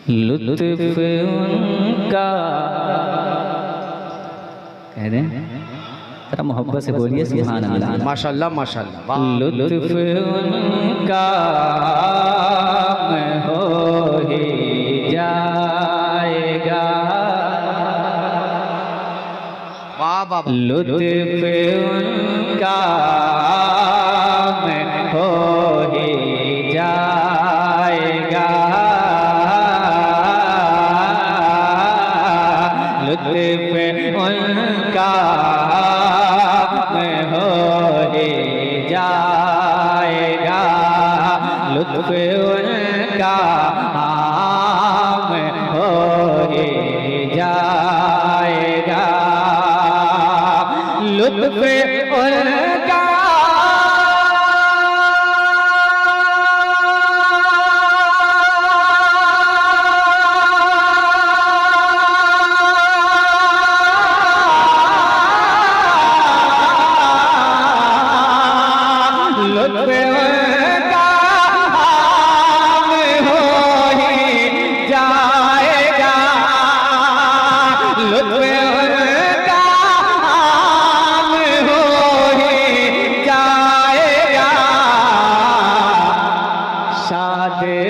लुत्फ उनका, कह दें जरा मोहब्बत से बोलिए सुभान अल्लाह। माशाल्लाह माशाल्लाह। लुत्फ उनका में हो ही जाएगा, वाह वाह। लुत्फ उनका में हो ही जाएगा, लुत्फ उनका में हो ही जाएगा, लुत्फ उनका में हो ही जाएगा, लुत्फ उनका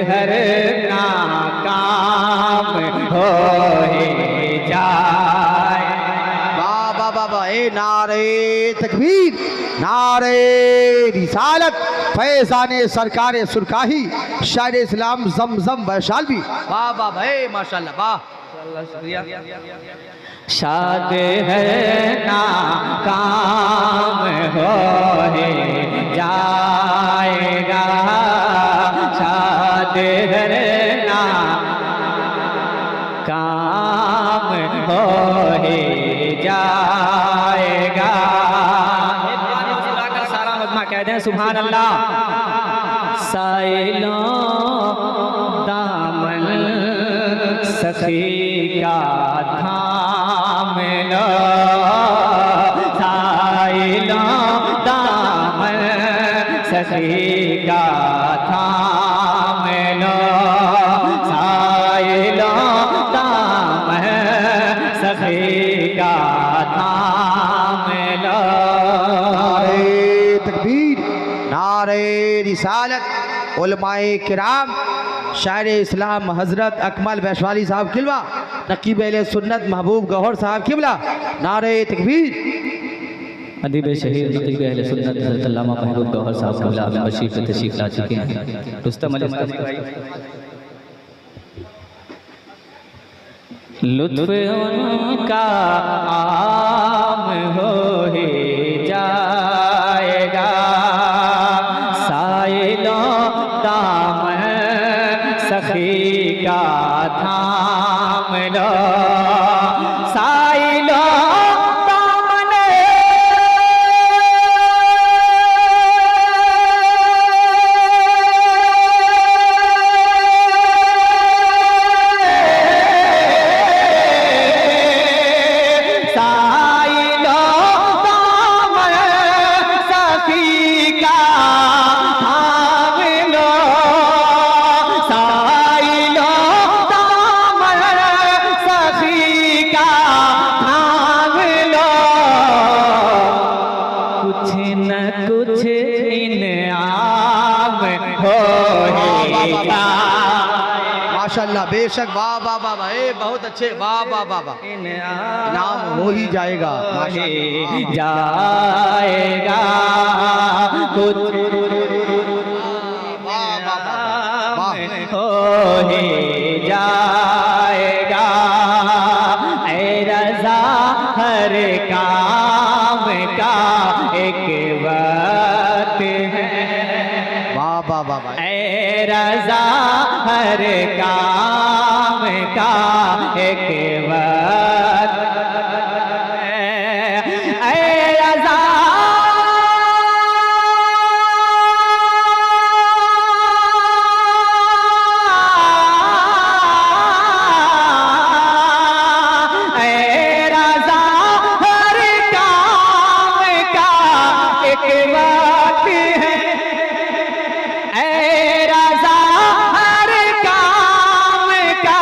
हर नाकाम हो जाए। बाबा बाबा। ए नारे तकबीर, नारे रिसालत, फैज़ाने सरकारे सुरकाही, शायर इस्लाम जमजम वैशाली। वाह वाह भाई माशाल्लाह। वाह शुक्रिया। शाद है नाकाम हो जाएगा, शाद है नाकाम हो जाएगा। सारा मजमा कह दें सुभान अल्लाह। साइलों दामन सखी का थाम लो, साइलों दामन सखी का थाम लो, साइलों दामन सखी का थाम लो। नारे तकबीर, नारे रिसालत, उलमाए किराम, शायर इस्लाम हज़रत अकमल वैशाली साहब किबला, नकीब अहले सुन्नत महबूब गौहर साहब किबला। नारे तकबीर। अदीब शहीद नकीब अहले सुन्नत हज़रत अल्लामा महबूब गौहर साहब किबला में बशीर पे तशरीफ ला चुके हैं। रुस्तम अली लुत्फ उनका आम हो ही जाएगा, साइलों दामन सखी का थाम लो, साइलों दामन माशाल्लाह बेशक। वाह वाह वाह वाह। ए बहुत अच्छे। वाह वाह वाह वाह। इनाम हो ही जाएगा, जाएगा कुछ हो ही जाएगा। ऐ रज़ा हर काम का एक वक्त है, वाह वाह वाह वाह। ऐ रज़ा हर काम का एक वक्त है, ऐ रज़ा का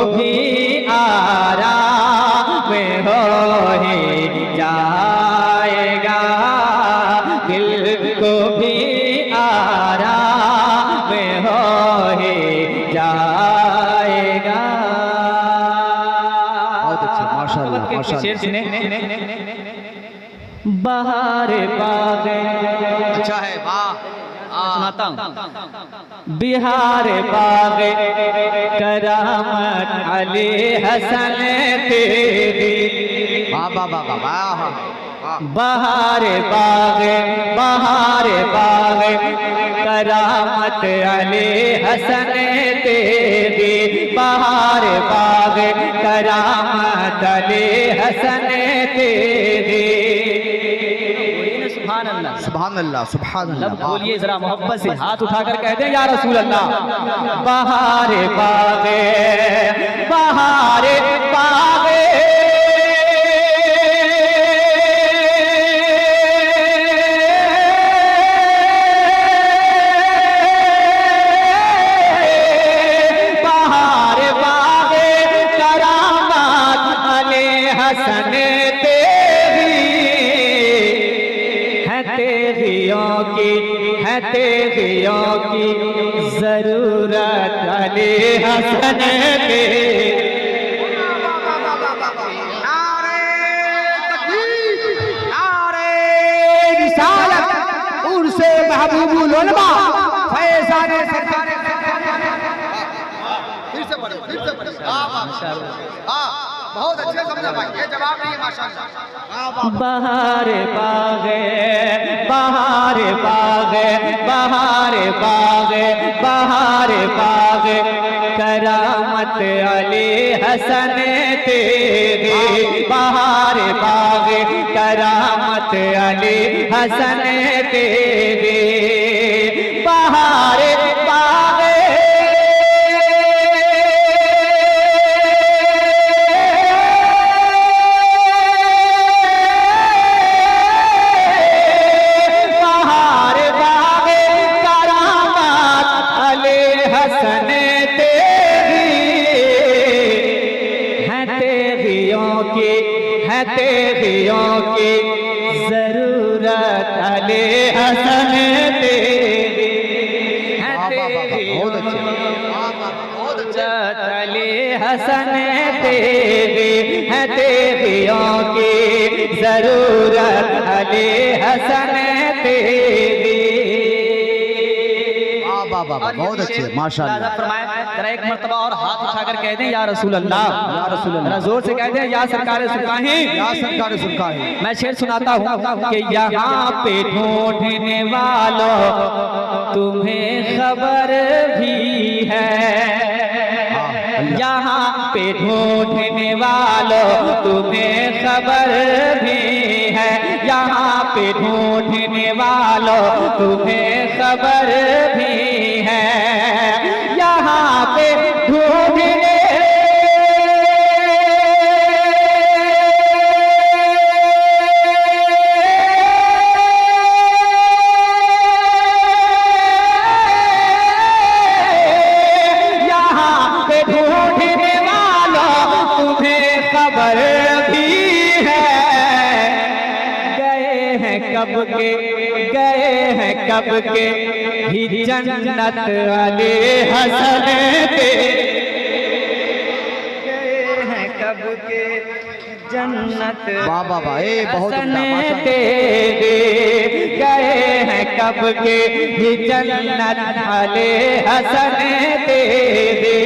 भी आराम हो ही जाएगा, दिल को भी आराम हो ही जाएगा। बहुत अच्छे, माशाअल्लाह शेर माशाअल्लाह। सुने। बहार बागे, अच्छा है, वाह। सुनाता हूँ। बिहार बागे करामत अली हसन तेरी, वाह वाह वाह वाह वाह। बहार बागे करामत अली हसन तेरी, बहार बागे करामत अली हसन तेरी। सुभान अल्लाह, सुभान अल्लाह, सुभान लब अल्लाह। बोलिए जरा मोहब्बत से, हाथ उठाकर कह दें या रसूल अल्लाह। बहार बागे करामत अली हसन तेरियों की जरूरत अली हसन पे। नारे तकबीर, नारे रिसालत, उर्से महबूबुल उलमा, फैज़ाने सरकार। फिर से पढ़ो, फिर से पढ़ो। माशाअल्लाह, हाँ बहुत अच्छे समझा भाई, ये जवाब नहीं है माशाअल्लाह। बहार बागे करामत अली हसन तेरी, बहार बागे करामत अली हसन तेरी, बहार बागे तेरियों की जरूरत अली हसन तेरी, अली हसन तेरी है, तेरियों की जरूरत अली हसन तेरी। बहुत अच्छे माशाअल्लाह। फरमाए जरा एक मर्तबा और हाथ उठाकर कह दें या रसूल अल्लाह, या रसूल अल्लाह। जोर से कह दें या सरकार सुल्तानी, या सरकार सुल्तानी। मैं शेर सुनाता हूँ कि यहाँ पे ढूंढने वालों तुम्हें खबर भी है, यहाँ पे ढूंढने वालों तुम्हें खबर भी है, यहाँ पे ढूंढने वालों तुम्हें खबर भी है, यहाँ पे ढूंढने कब के ही जन्नत अली हसन तेरी, गए हैं कब के जन्नत हसन तेरी, गए हैं कब के ही जन्नत अली हसन तेरी।